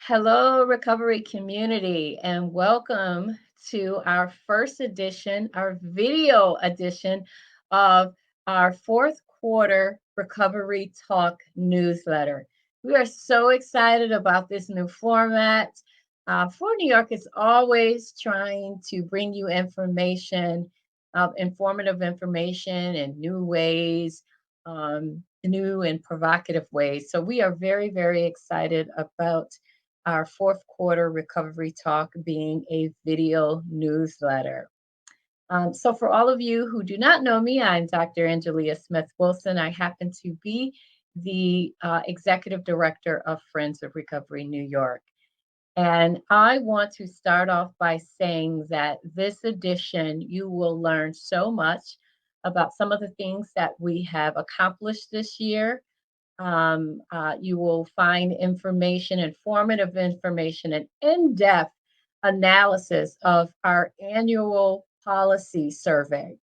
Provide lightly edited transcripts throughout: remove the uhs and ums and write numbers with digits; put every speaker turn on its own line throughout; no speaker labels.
Hello, recovery community, and welcome to our first edition, our video edition of our fourth quarter Recovery Talk newsletter. We are so excited about this new format. For New York is always trying to bring you information, informative information in new ways, new and provocative ways. So we are very, very excited about our fourth quarter recovery talk being a video newsletter. So, for all of you who do not know me, I'm Dr. Angelia Smith Wilson. I happen to be the executive director of Friends of Recovery New York. And I want to start off by saying that this edition, you will learn so much about some of the things that we have accomplished this year. You will find information, informative information, and in depth analysis of our annual policy survey.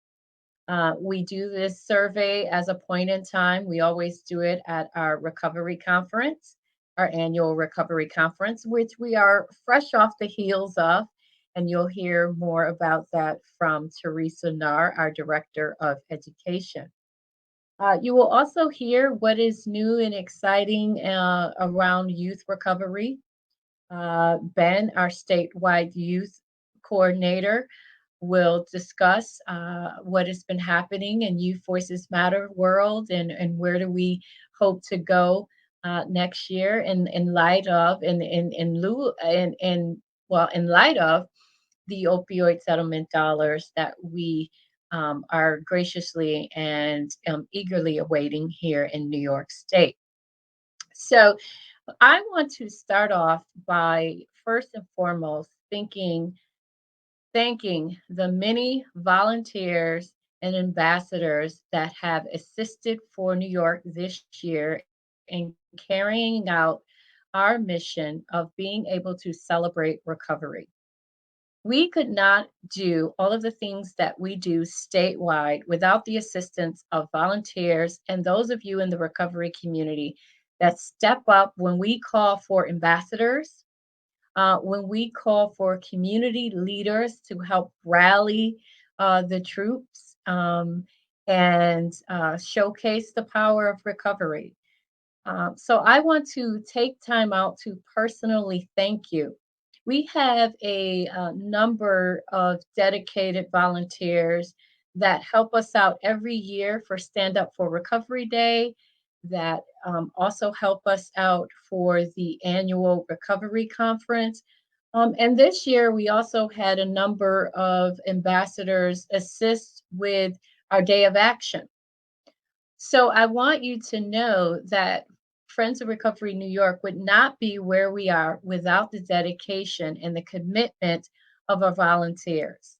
We do this survey as a point in time. We always do it at our recovery conference, our annual recovery conference, which we are fresh off the heels of. And you'll hear more about that from Teresa Narr, our Director of Education. You will also hear what is new and exciting around youth recovery. Ben, our statewide youth coordinator, will discuss what has been happening in Youth Voices Matter world and where do we hope to go next year in light of in lieu in light of the opioid settlement dollars that we are graciously and eagerly awaiting here in New York State. So I want to start off by first and foremost thanking the many volunteers and ambassadors that have assisted for New York this year in carrying out our mission of being able to celebrate recovery. We could not do all of the things that we do statewide without the assistance of volunteers and those of you in the recovery community that step up when we call for ambassadors, when we call for community leaders to help rally the troops and showcase the power of recovery. So I want to take time out to personally thank you. We have a number of dedicated volunteers that help us out every year for Stand Up for Recovery Day, that also help us out for the annual recovery conference. And this year, we also had a number of ambassadors assist with our Day of Action. So I want you to know that Friends of Recovery New York would not be where we are without the dedication and the commitment of our volunteers.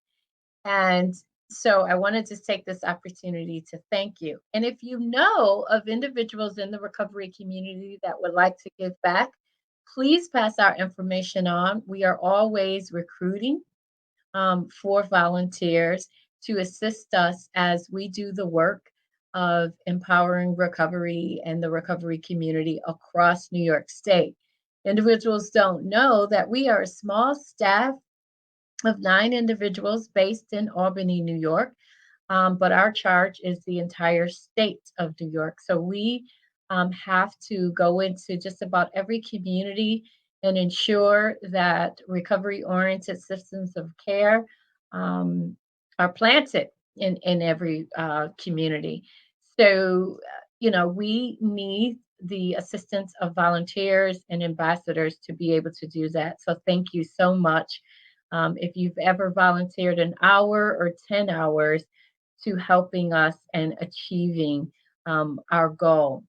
And so I wanted to take this opportunity to thank you. And if you know of individuals in the recovery community that would like to give back, please pass our information on. We are always recruiting for volunteers to assist us as we do the work of empowering recovery and the recovery community across New York State. Individuals don't know that we are a small staff of 9 individuals based in Albany, New York, but our charge is the entire state of New York. So we have to go into just about every community and ensure that recovery oriented systems of care um, are planted in every community. So, we need the assistance of volunteers and ambassadors to be able to do that. So, thank you so much. If you've ever volunteered an hour or 10 hours to helping us and achieving our goal.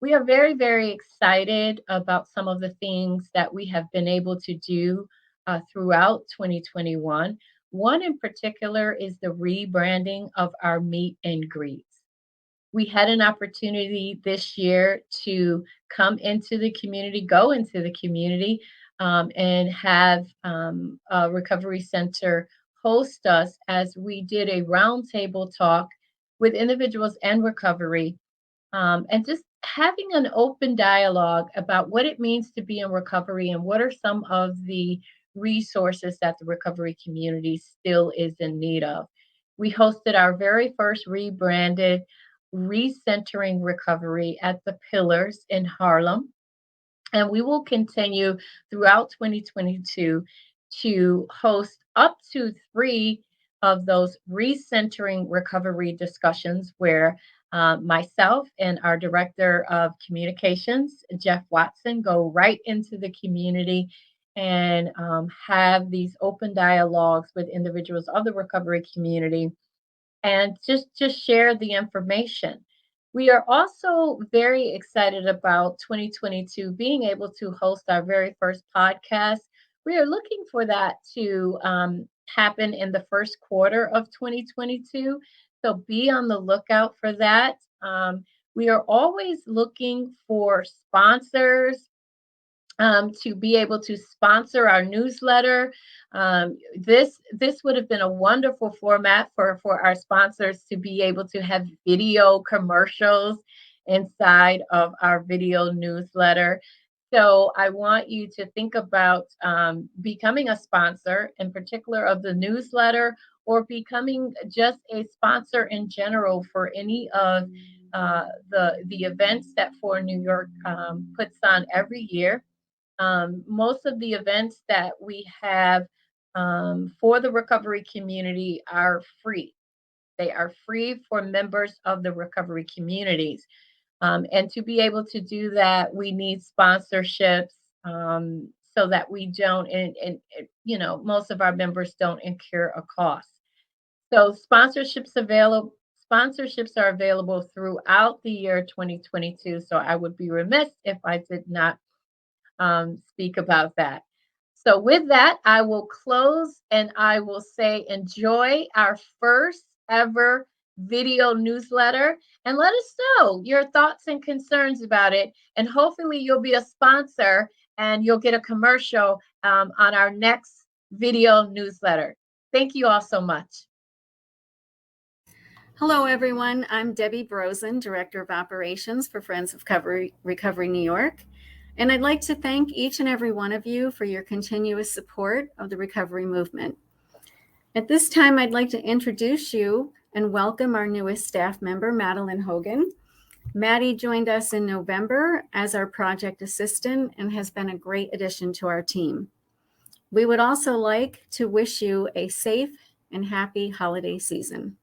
We are very, very excited about some of the things that we have been able to do throughout 2021. One in particular is the rebranding of our meet and greets. We had an opportunity this year to come into the community, go into the community, and have a recovery center host us as we did a roundtable talk with individuals and recovery and just having an open dialogue about what it means to be in recovery and what are some of the resources that the recovery community still is in need of. We hosted our very first rebranded Recentering Recovery at the Pillars in Harlem, and we will continue throughout 2022 to host up to three of those recentering recovery discussions where myself and our director of communications, Jeff Watson, go right into the community and have these open dialogues with individuals of the recovery community and just share the information. We are also very excited about 2022 being able to host our very first podcast. We are looking for that to happen in the first quarter of 2022. So be on the lookout for that. We are always looking for sponsors to be able to sponsor our newsletter. This would have been a wonderful format for our sponsors to be able to have video commercials inside of our video newsletter. So I want you to think about becoming a sponsor, in particular of the newsletter, or becoming just a sponsor in general for any of the events that For New York puts on every year. Most of the events that we have for the recovery community are free. They are free for members of the recovery communities. And to be able to do that, we need sponsorships so that we don't, most of our members don't incur a cost. So sponsorships are available throughout the year 2022. So I would be remiss if I did not speak about that. So, with that, I will close and I will say enjoy our first ever video newsletter and let us know your thoughts and concerns about it. And hopefully, you'll be a sponsor and you'll get a commercial on our next video newsletter. Thank you all so much.
Hello, everyone. I'm Debbie Brosen, Director of Operations for Friends of Recovery New York. And I'd like to thank each and every one of you for your continuous support of the recovery movement. At this time, I'd like to introduce you and welcome our newest staff member, Madeline Hogan. Maddie joined us in November as our project assistant and has been a great addition to our team. We would also like to wish you a safe and happy holiday season.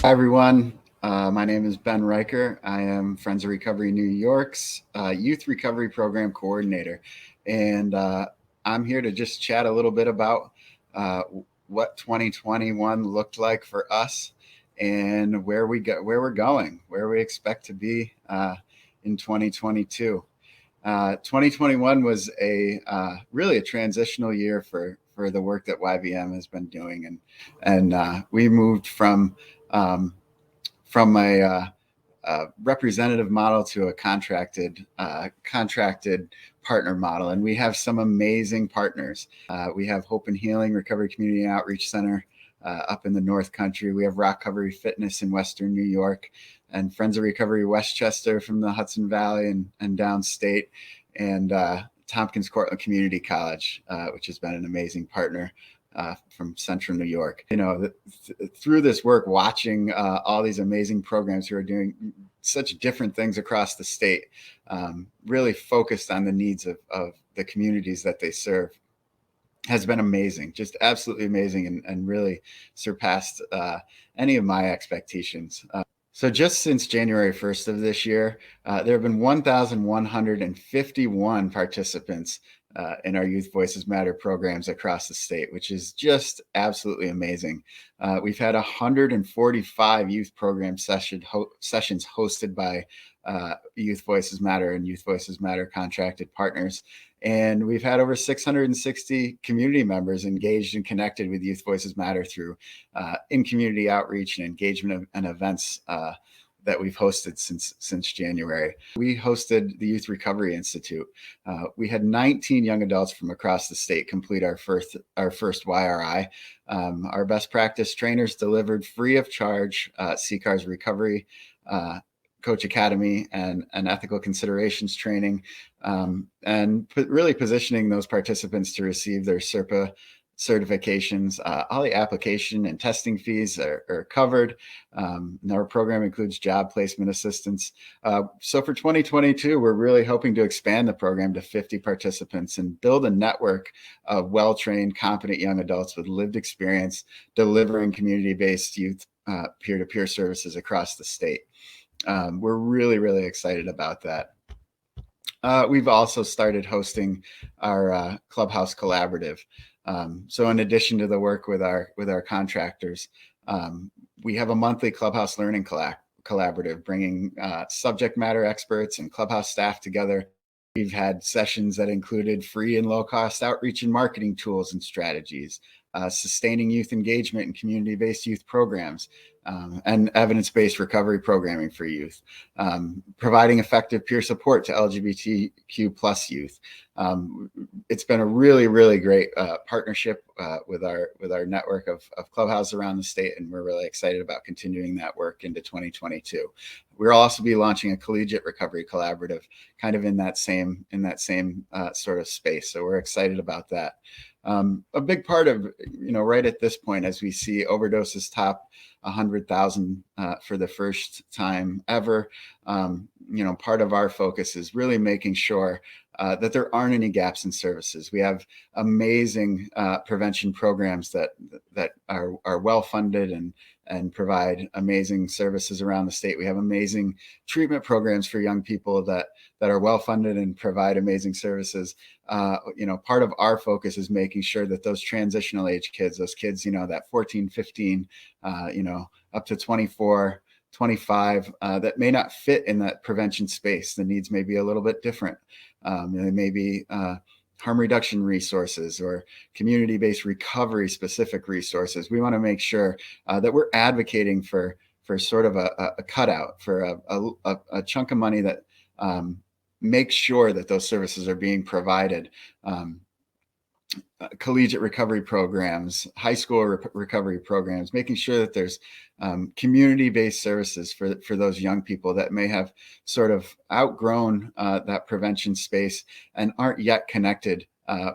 Hi, everyone. My name is Ben Riker. I am Friends of Recovery New York's Youth Recovery Program Coordinator. And I'm here to just chat a little bit about what 2021 looked like for us and where we're going, where we expect to be in 2022. 2021 was really a transitional year for the work that YVM has been doing. And we moved from a representative model to a contracted partner model. And we have some amazing partners. We have Hope and Healing Recovery Community and Outreach Center up in the North Country. We have Rock Recovery Fitness in Western New York, and Friends of Recovery Westchester from the Hudson Valley and downstate, and Tompkins Cortland Community College, which has been an amazing partner from Central New York. Through this work, watching all these amazing programs who are doing such different things across the state, really focused on the needs of the communities that they serve. has been amazing, just absolutely amazing, and really surpassed any of my expectations. So just since January 1st of this year, there have been 1,151 participants in our Youth Voices Matter programs across the state, which is just absolutely amazing. We've had 145 youth program sessions hosted by Youth Voices Matter and Youth Voices Matter contracted partners. And we've had over 660 community members engaged and connected with Youth Voices Matter through in-community outreach and engagement and events that we've hosted since January. We hosted the Youth Recovery Institute. We had 19 young adults from across the state complete our first YRI. Our best practice trainers delivered free of charge CCAR's recovery Coach Academy and ethical considerations training, and really positioning those participants to receive their SERPA certifications. All the application and testing fees are covered. Our program includes job placement assistance. So for 2022, we're really hoping to expand the program to 50 participants and build a network of well-trained, competent young adults with lived experience delivering community-based youth peer-to-peer services across the state. We're really, really excited about that. We've also started hosting our Clubhouse Collaborative. So in addition to the work with our contractors, we have a monthly Clubhouse Learning Collaborative, bringing subject matter experts and Clubhouse staff together. We've had sessions that included free and low-cost outreach and marketing tools and strategies, sustaining youth engagement and community-based youth programs, and evidence-based recovery programming for youth, providing effective peer support to LGBTQ plus youth. It's been a really, really great partnership with our network of clubhouses around the state, and we're really excited about continuing that work into 2022. We'll also be launching a collegiate recovery collaborative, kind of in that same sort of space. So we're excited about that. A big part of, right at this point, as we see overdoses top 100,000 for the first time ever, part of our focus is really making sure that there aren't any gaps in services. We have amazing prevention programs that are well funded and provide amazing services around the state. We have amazing treatment programs for young people that are well funded and provide amazing services. Part of our focus is making sure that those transitional age kids, those kids, that 14, 15, up to 24, 25, that may not fit in that prevention space. The needs may be a little bit different. They may be harm reduction resources or community-based recovery specific resources. We want to make sure that we're advocating for sort of a cutout, for a chunk of money that makes sure that those services are being provided. Collegiate recovery programs, high school recovery programs, making sure that there's community-based services for those young people that may have sort of outgrown that prevention space and aren't yet connected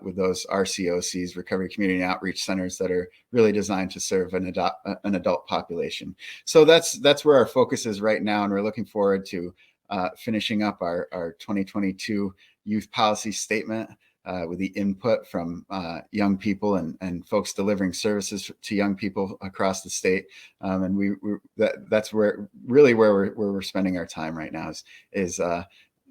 with those RCOCs, recovery community outreach centers, that are really designed to serve an adult population. So that's where our focus is right now, and we're looking forward to finishing up our 2022 youth policy statement with the input from young people and folks delivering services to young people across the state. And that's where we're spending our time right now is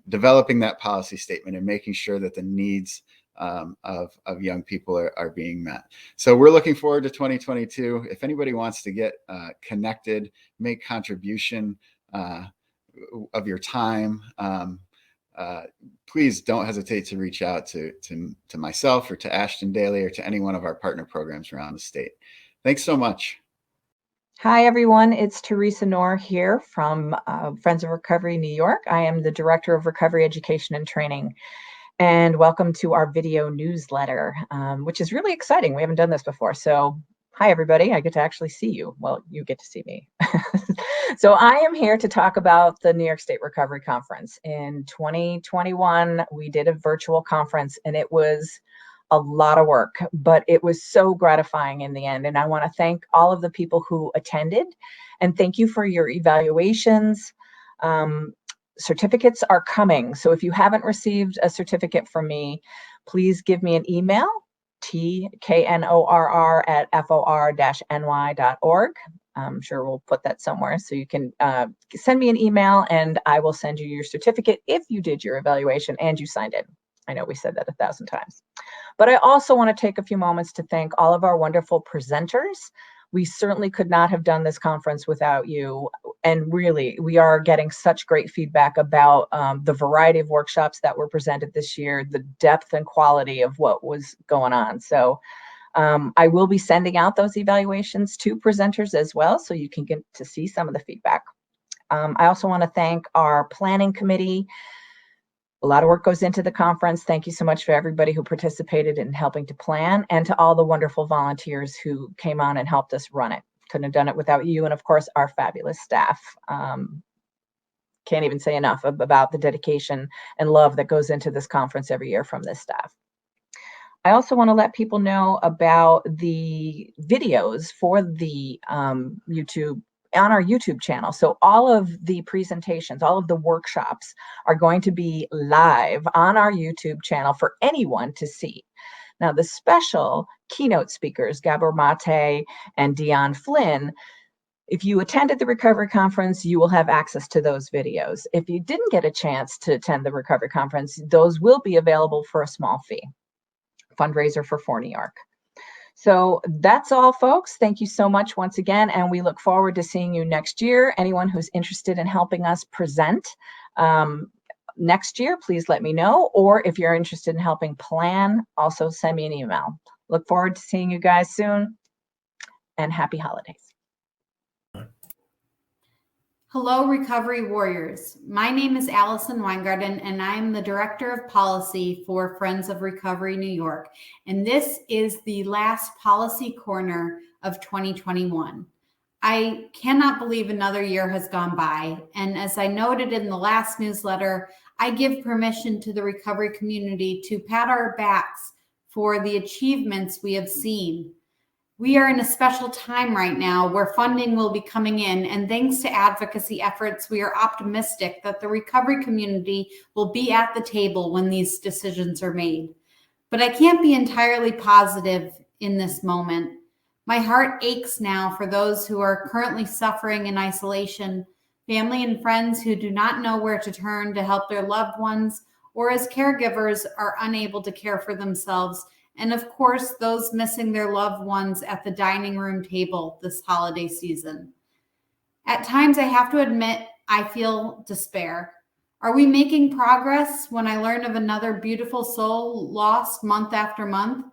developing that policy statement and making sure that the needs of young people are being met. So we're looking forward to 2022. If anybody wants to get connected, make contribution of your time, please don't hesitate to reach out to myself or to Ashton Daly or to any one of our partner programs around the state. Thanks so much.
Hi, everyone. It's Teresa Knorr here from Friends of Recovery New York. I am the Director of Recovery Education and Training. And welcome to our video newsletter, which is really exciting. We haven't done this before. So hi, everybody. I get to actually see you. Well, you get to see me. So I am here to talk about the New York State Recovery Conference. In 2021, we did a virtual conference, and it was a lot of work, but it was so gratifying in the end. And I want to thank all of the people who attended, and thank you for your evaluations. Certificates are coming. So if you haven't received a certificate from me, please give me an email tKnorr@for-ny.org. I'm sure we'll put that somewhere, so you can send me an email and I will send you your certificate if you did your evaluation and you signed it. I know we said that 1,000 times. But I also want to take a few moments to thank all of our wonderful presenters. We certainly could not have done this conference without you. And really, we are getting such great feedback about the variety of workshops that were presented this year, the depth and quality of what was going on. So I will be sending out those evaluations to presenters as well, so you can get to see some of the feedback. I also want to thank our planning committee. A lot of work goes into the conference. Thank you so much for everybody who participated in helping to plan, and to all the wonderful volunteers who came on and helped us run it. Couldn't have done it without you, and of course, our fabulous staff. Can't even say enough about the dedication and love that goes into this conference every year from this staff. I also want to let people know about the videos for the YouTube on our YouTube channel. So all of the presentations, all of the workshops are going to be live on our YouTube channel for anyone to see. Now, the special keynote speakers, Gabor Mate and Dion Flynn, if you attended the recovery conference, you will have access to those videos. If you didn't get a chance to attend the recovery conference, those will be available for a small fee. Fundraiser for New York. So that's all, folks. Thank you so much once again, and we look forward to seeing you next year. Anyone who's interested in helping us present next year, please let me know. Or if you're interested in helping plan, also send me an email. Look forward to seeing you guys soon, and happy holidays.
Hello, Recovery Warriors. My name is Allison Weingarten, and I am the Director of Policy for Friends of Recovery New York. And this is the last Policy Corner of 2021. I cannot believe another year has gone by. And as I noted in the last newsletter, I give permission to the recovery community to pat our backs for the achievements we have seen. We are in a special time right now where funding will be coming in, and thanks to advocacy efforts, we are optimistic that the recovery community will be at the table when these decisions are made. But I can't be entirely positive in this moment. My heart aches now for those who are currently suffering in isolation, family and friends who do not know where to turn to help their loved ones, or as caregivers are unable to care for themselves, and of course, those missing their loved ones at the dining room table this holiday season. At times, I have to admit, I feel despair. Are we making progress when I learn of another beautiful soul lost month after month?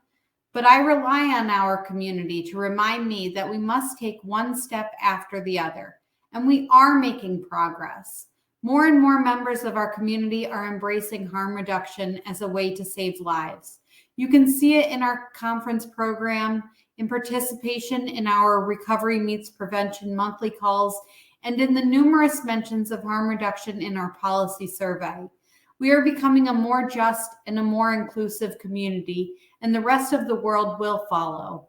But I rely on our community to remind me that we must take one step after the other, and we are making progress. More and more members of our community are embracing harm reduction as a way to save lives. You can see it in our conference program, in participation in our Recovery Meets Prevention monthly calls, and in the numerous mentions of harm reduction in our policy survey. We are becoming a more just and a more inclusive community, and the rest of the world will follow.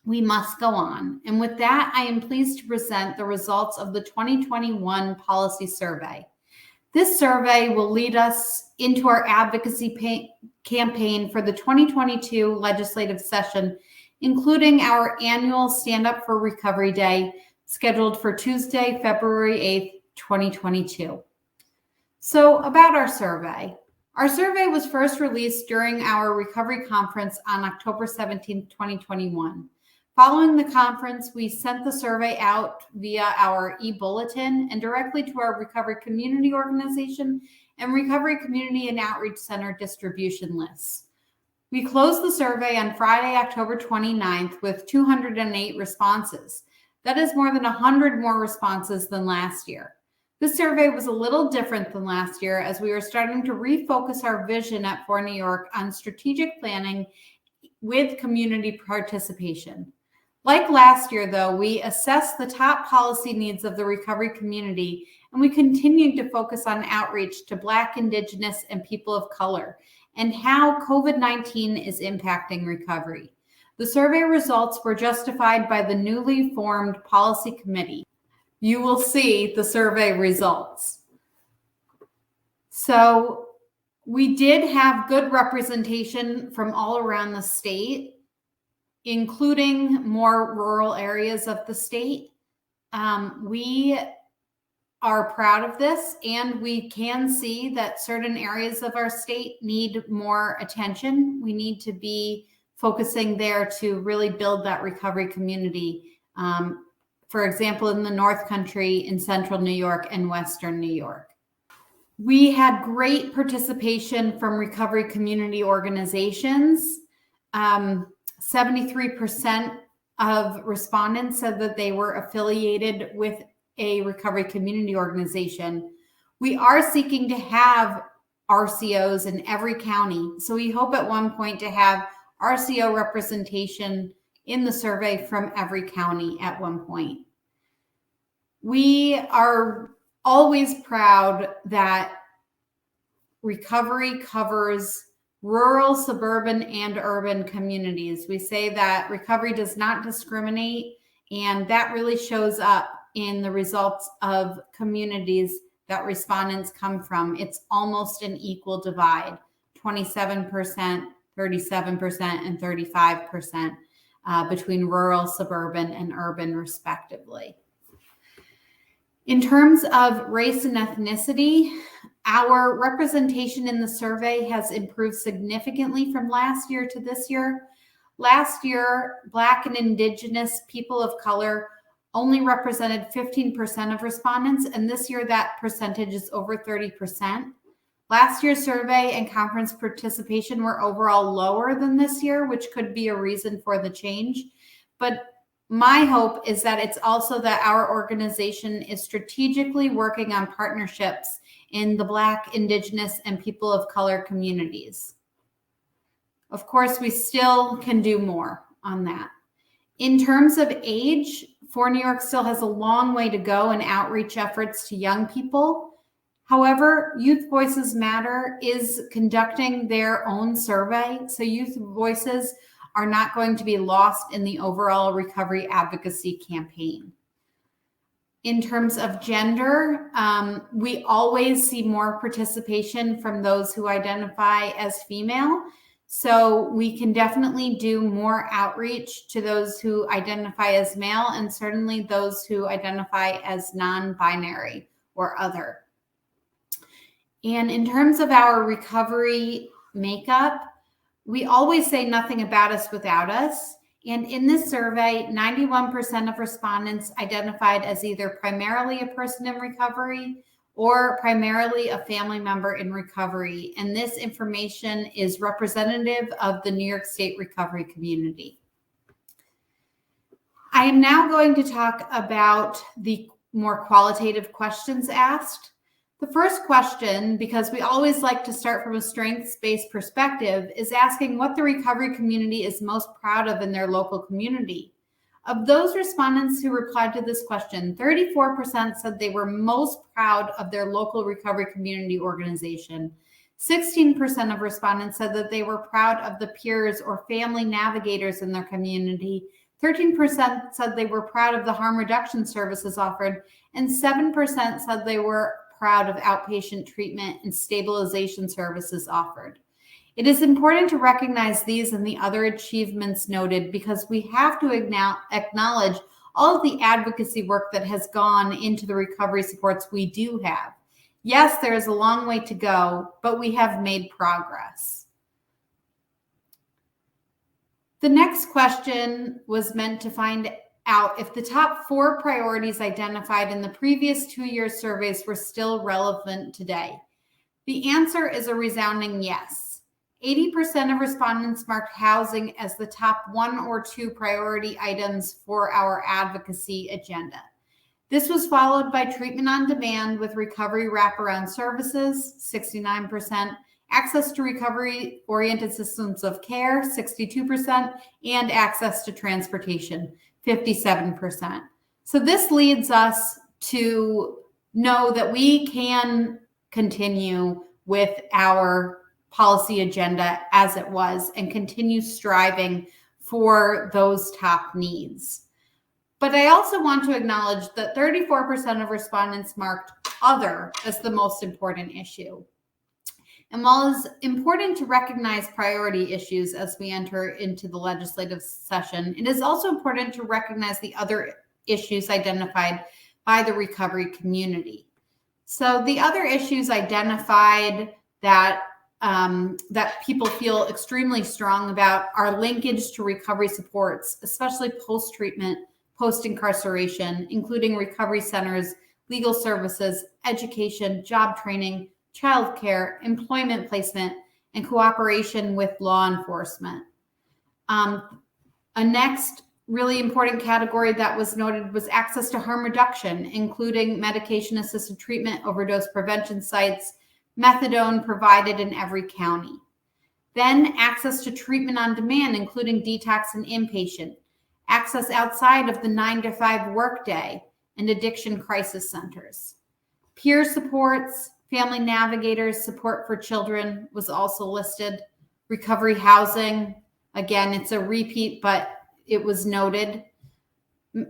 We must go on. And with that, I am pleased to present the results of the 2021 policy survey. This survey will lead us into our advocacy campaign for the 2022 legislative session, including our annual Stand Up for Recovery Day, scheduled for Tuesday, February 8th, 2022. So about our survey. Our survey was first released during our recovery conference on October 17th, 2021. Following the conference, we sent the survey out via our e-bulletin and directly to our Recovery Community Organization and Recovery Community and Outreach Center distribution lists. We closed the survey on Friday, October 29th with 208 responses. That is more than 100 more responses than last year. This survey was a little different than last year as we were starting to refocus our vision at For New York on strategic planning with community participation. Like last year, though, we assessed the top policy needs of the recovery community, and we continued to focus on outreach to Black, Indigenous, and people of color, and how COVID-19 is impacting recovery. The survey results were justified by the newly formed policy committee. You will see the survey results. So We did have good representation from all around the state, including more rural areas of the state. We are proud of this, and we can see that certain areas of our state need more attention. We need to be focusing there to really build that recovery community. For example, in the North Country, in Central New York, and Western New York. We had great participation from recovery community organizations. 73% of respondents said that they were affiliated with a recovery community organization. We are seeking to have RCOs in every county. So we hope at one point to have RCO representation in the survey from every county at one point. We are always proud that recovery covers rural, suburban, and urban communities. We say that recovery does not discriminate, and that really shows up in the results of communities that respondents come from. It's almost an equal divide, 27%, 37%, and 35% between rural, suburban, and urban, respectively. In terms of race and ethnicity, our representation in the survey has improved significantly from last year to this year. Last year, Black and Indigenous people of color only represented 15% of respondents, and this year that percentage is over 30%. Last year's survey and conference participation were overall lower than this year, which could be a reason for the change. But my hope is that it's also that our organization is strategically working on partnerships in the Black, Indigenous, and people of color communities. Of course, we still can do more on that. In terms of age, For New York still has a long way to go in outreach efforts to young people. However, Youth Voices Matter is conducting their own survey, so youth voices are not going to be lost in the overall recovery advocacy campaign. In terms of gender, we always see more participation from those who identify as female. So we can definitely do more outreach to those who identify as male, and certainly those who identify as non-binary or other. And in terms of our recovery makeup, we always say nothing about us without us. And in this survey, 91% of respondents identified as either primarily a person in recovery or primarily a family member in recovery. And this information is representative of the New York State recovery community. I am now going to talk about the more qualitative questions asked. The first question, because we always like to start from a strengths-based perspective, is asking what the recovery community is most proud of in their local community. Of those respondents who replied to this question, 34% said they were most proud of their local recovery community organization. 16% of respondents said that they were proud of the peers or family navigators in their community. 13% said they were proud of the harm reduction services offered, and 7% said they were proud of outpatient treatment and stabilization services offered. It is important to recognize these and the other achievements noted because we have to acknowledge all of the advocacy work that has gone into the recovery supports we do have. Yes, there is a long way to go, but we have made progress. The next question was meant to find out if the top 4 priorities identified in the previous 2-year surveys were still relevant today. The answer is a resounding yes. 80% of respondents marked housing as the top 1 or 2 priority items for our advocacy agenda. This was followed by treatment on demand with recovery wraparound services, 69%, access to recovery-oriented systems of care, 62%, and access to transportation, 57%. So this leads us to know that we can continue with our policy agenda as it was and continue striving for those top needs. But I also want to acknowledge that 34% of respondents marked other as the most important issue. And while it's important to recognize priority issues as we enter into the legislative session, it is also important to recognize the other issues identified by the recovery community. So the other issues identified that people feel extremely strong about are linkage to recovery supports, especially post-treatment, post-incarceration, including recovery centers, legal services, education, job training, childcare, employment placement, and cooperation with law enforcement. A next really important category that was noted was access to harm reduction, including medication-assisted treatment, overdose prevention sites, methadone provided in every county. Then access to treatment on demand, including detox and inpatient, access outside of the 9-to-5 workday, and addiction crisis centers. Peer supports, family navigators, support for children was also listed. Recovery housing, again, it's a repeat, but it was noted.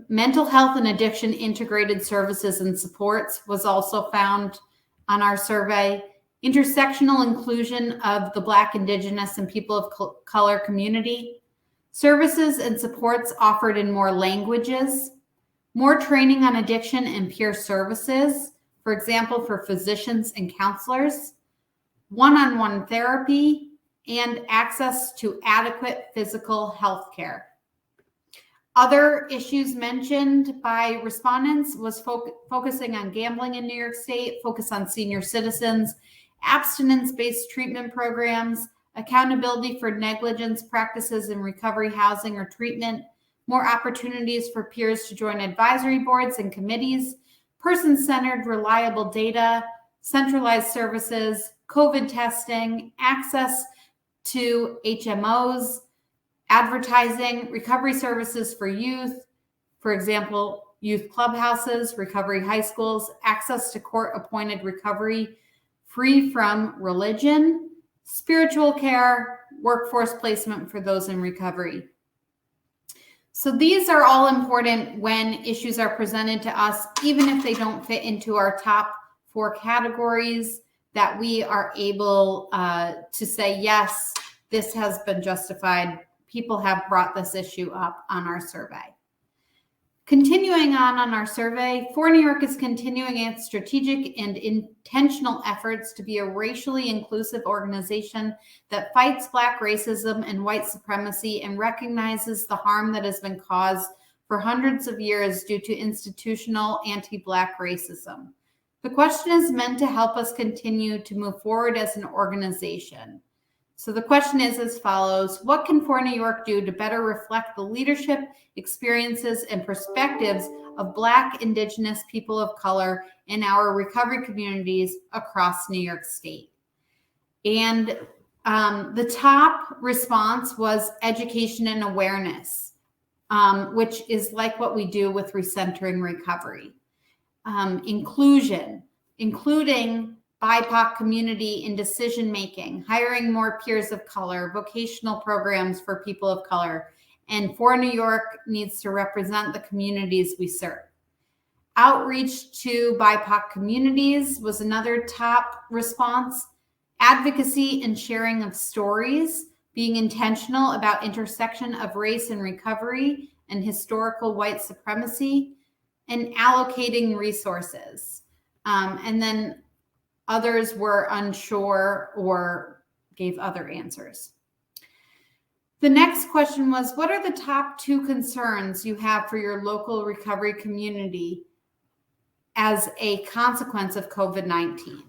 Mental health and addiction integrated services and supports was also found on our survey. Intersectional inclusion of the Black, Indigenous, and people of color community. Services and supports offered in more languages. More training on addiction and peer services, for example, for physicians and counselors. One-on-one therapy, and access to adequate physical health care. Other issues mentioned by respondents was focusing on gambling in New York State, focus on senior citizens, abstinence-based treatment programs, accountability for negligence practices in recovery housing or treatment, more opportunities for peers to join advisory boards and committees, person-centered reliable data, centralized services, COVID testing, access to HMOs, advertising, recovery services for youth, for example, youth clubhouses, recovery high schools, access to court-appointed recovery free from religion, spiritual care, workforce placement for those in recovery. So these are all important when issues are presented to us, even if they don't fit into our top 4 categories, that we are able to say, yes, this has been justified. People have brought this issue up on our survey. Continuing on our survey, For New York is continuing its strategic and intentional efforts to be a racially inclusive organization that fights Black racism and white supremacy and recognizes the harm that has been caused for hundreds of years due to institutional anti-Black racism. The question is meant to help us continue to move forward as an organization. So the question is as follows: what can For New York do to better reflect the leadership, experiences, and perspectives of Black, Indigenous, people of color in our recovery communities across New York State? And the top response was education and awareness, which is like what we do with recentering recovery. Inclusion, including BIPOC community in decision-making, hiring more peers of color, vocational programs for people of color, and For New York needs to represent the communities we serve. Outreach to BIPOC communities was another top response. Advocacy and sharing of stories, being intentional about intersection of race and recovery and historical white supremacy, and allocating resources. And then others were unsure or gave other answers. The next question was, what are the top 2 concerns you have for your local recovery community as a consequence of COVID-19?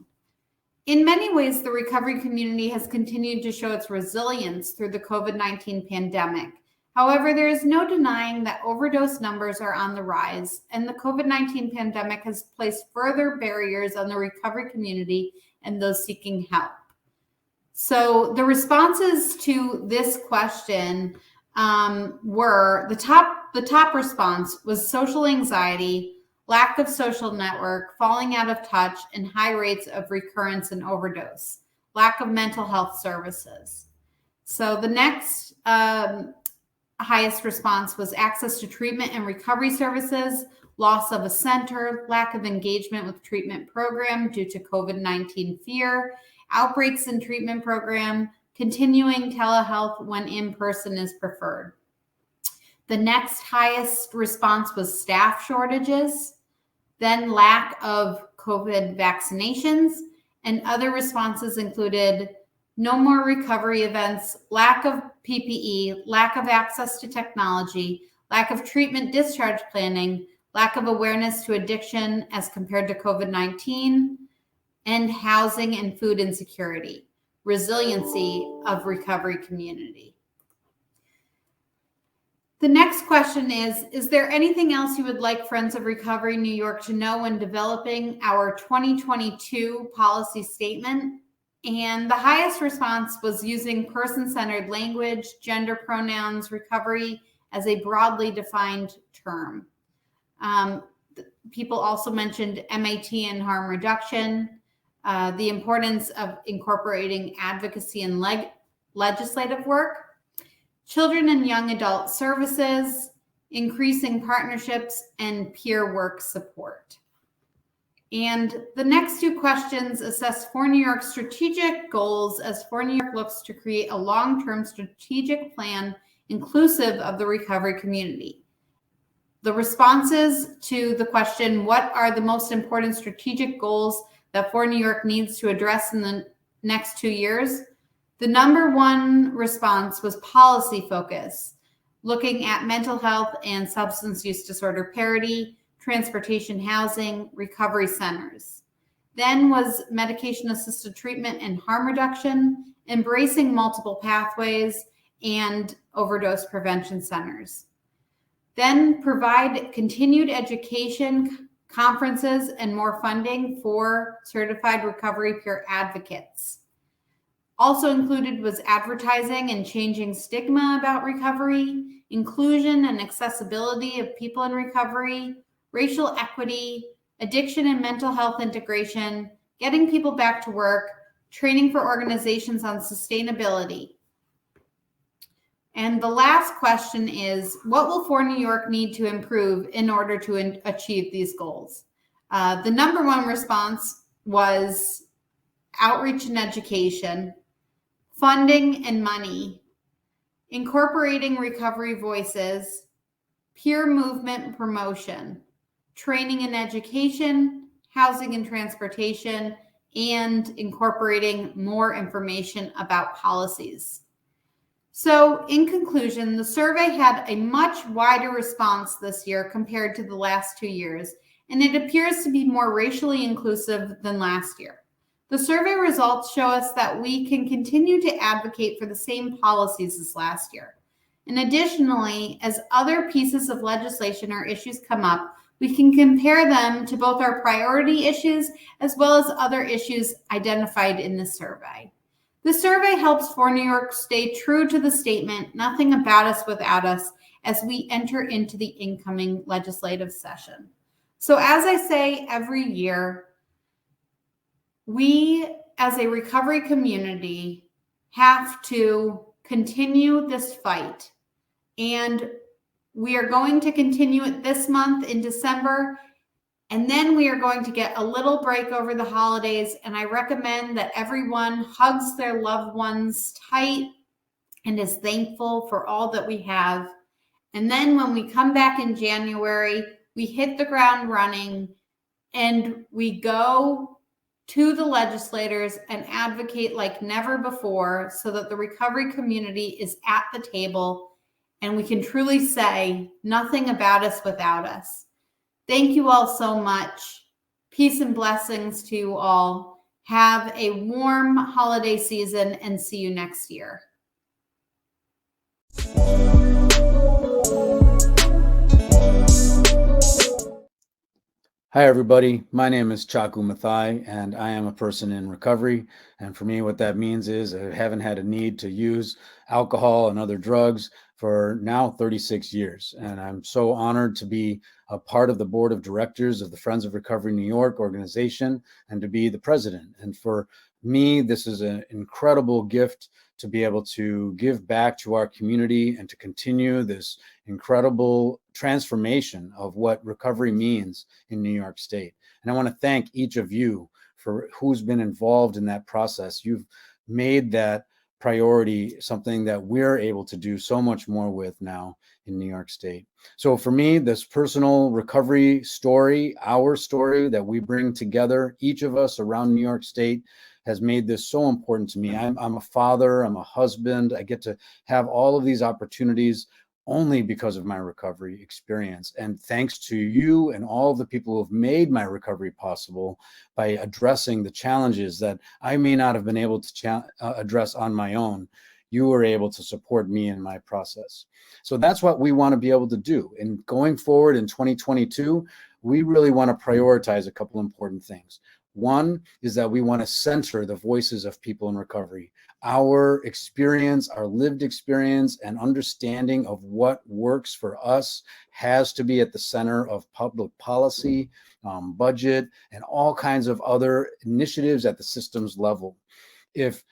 In many ways, the recovery community has continued to show its resilience through the COVID-19 pandemic. However, there is no denying that overdose numbers are on the rise, and the COVID-19 pandemic has placed further barriers on the recovery community and those seeking help. So the responses to this question were, the top response was social anxiety, lack of social network, falling out of touch, and high rates of recurrence and overdose, lack of mental health services. So the next highest response was access to treatment and recovery services, loss of a center, lack of engagement with treatment program due to COVID-19 fear, outbreaks and treatment program, continuing telehealth when in person is preferred. The next highest response was staff shortages, then lack of COVID vaccinations, and other responses included no more recovery events, lack of PPE, lack of access to technology, lack of treatment discharge planning, lack of awareness to addiction as compared to COVID-19, and housing and food insecurity, resiliency of recovery community. The next question is there anything else you would like Friends of Recovery New York to know when developing our 2022 policy statement? And the highest response was using person-centered language, gender pronouns, recovery as a broadly defined term. People also mentioned MAT and harm reduction, the importance of incorporating advocacy and legislative work, children and young adult services, increasing partnerships, and peer work support. And the next two questions assess For New York strategic goals as For New York looks to create a long-term strategic plan inclusive of the recovery community. The responses to the question, what are the most important strategic goals that For New York needs to address in the next 2 years? The number one response was policy focus, looking at mental health and substance use disorder parity, transportation, housing, recovery centers. Then was medication-assisted treatment and harm reduction, embracing multiple pathways, and overdose prevention centers. Then provide continued education, conferences, and more funding for certified recovery peer advocates. Also included was advertising and changing stigma about recovery, inclusion and accessibility of people in recovery, racial equity, addiction and mental health integration, getting people back to work, training for organizations on sustainability. And the last question is, what will For New York need to improve in order to achieve these goals? The number one response was outreach and education, funding and money, incorporating recovery voices, peer movement promotion, training and education, housing and transportation, and incorporating more information about policies. So in conclusion, the survey had a much wider response this year compared to the last 2 years, and it appears to be more racially inclusive than last year. The survey results show us that we can continue to advocate for the same policies as last year. And additionally, as other pieces of legislation or issues come up, we can compare them to both our priority issues as well as other issues identified in the survey. The survey helps For New York stay true to the statement, nothing about us without us, as we enter into the incoming legislative session. So as I say every year, we as a recovery community have to continue this fight. And we are going to continue it this month in December. And then we are going to get a little break over the holidays. And I recommend that everyone hugs their loved ones tight and is thankful for all that we have. And then when we come back in January, we hit the ground running and we go to the legislators and advocate like never before so that the recovery community is at the table and we can truly say nothing about us without us. Thank you all so much. Peace and blessings to you all. Have a warm holiday season and see you next year.
Hi, everybody. My name is Chaku Mathai, and I am a person in recovery. And for me, what that means is I haven't had a need to use alcohol and other drugs for now 36 years. And I'm so honored to be a part of the board of directors of the Friends of Recovery New York organization and to be the president. And for me, this is an incredible gift to be able to give back to our community and to continue this incredible transformation of what recovery means in New York State. And I want to thank each of you for who's been involved in that process. You've made that priority something that we're able to do so much more with now in New York State. So for me, this personal recovery story, our story that we bring together, each of us around New York State, has made this so important to me. I'm a father, I'm a husband. I get to have all of these opportunities only because of my recovery experience. And thanks to you and all of the people who have made my recovery possible by addressing the challenges that I may not have been able to address on my own, you were able to support me in my process. So that's what we want to be able to do. And going forward in 2022, we really want to prioritize a couple important things. One is that we want to center the voices of people in recovery. Our experience, our lived experience, and understanding of what works for us has to be at the center of public policy, budget, and all kinds of other initiatives at the systems level. If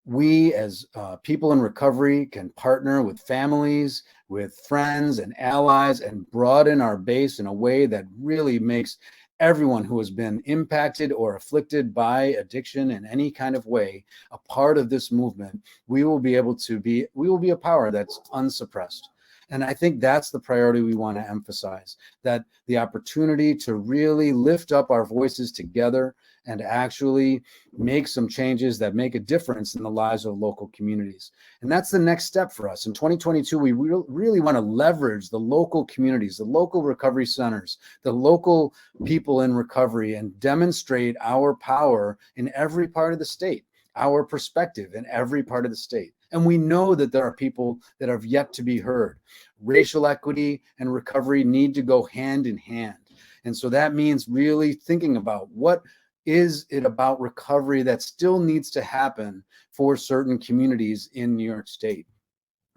we as people in recovery can partner with families, with friends and allies, and broaden our base in a way that really makes everyone who has been impacted or afflicted by addiction in any kind of way a part of this movement, we will be a power that's unsuppressed. And I think that's the priority we want to emphasize, that the opportunity to really lift up our voices together and actually make some changes that make a difference in the lives of local communities. And that's the next step for us. In 2022, we really want to leverage the local communities, the local recovery centers, the local people in recovery, and demonstrate our power in every part of the state, our perspective in every part of the state. And we know that there are people that have yet to be heard. Racial equity and recovery need to go hand in hand. And so that means really thinking about what is it about recovery that still needs to happen for certain communities in New York State?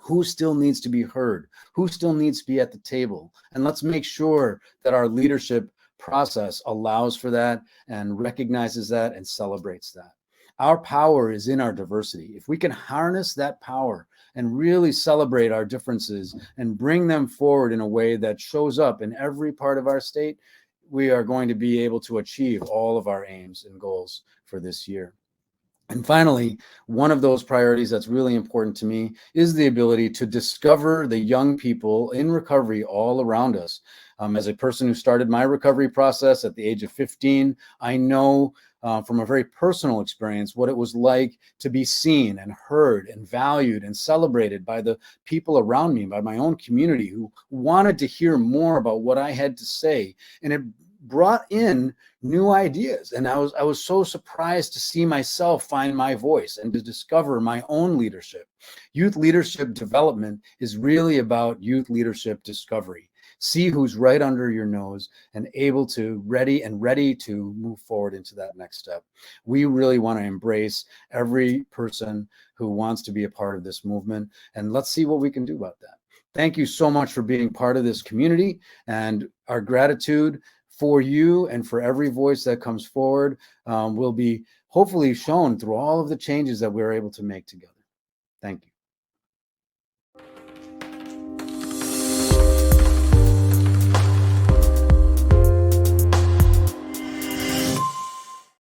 Who still needs to be heard? Who still needs to be at the table? And let's make sure that our leadership process allows for that and recognizes that and celebrates that. Our power is in our diversity. If we can harness that power and really celebrate our differences and bring them forward in a way that shows up in every part of our state, we are going to be able to achieve all of our aims and goals for this year. And finally, one of those priorities that's really important to me is the ability to discover the young people in recovery all around us. As a person who started my recovery process at the age of 15, I know from a very personal experience what it was like to be seen and heard and valued and celebrated by the people around me, by my own community, who wanted to hear more about what I had to say. And it brought in new ideas. And I was so surprised to see myself find my voice and to discover my own leadership. Youth leadership development is really about youth leadership discovery. See who's right under your nose and ready to move forward into that next step. We really want to embrace every person who wants to be a part of this movement, and let's see what we can do about that. Thank you so much for being part of this community, and our gratitude for you and for every voice that comes forward will be hopefully shown through all of the changes that we're able to make together. Thank you.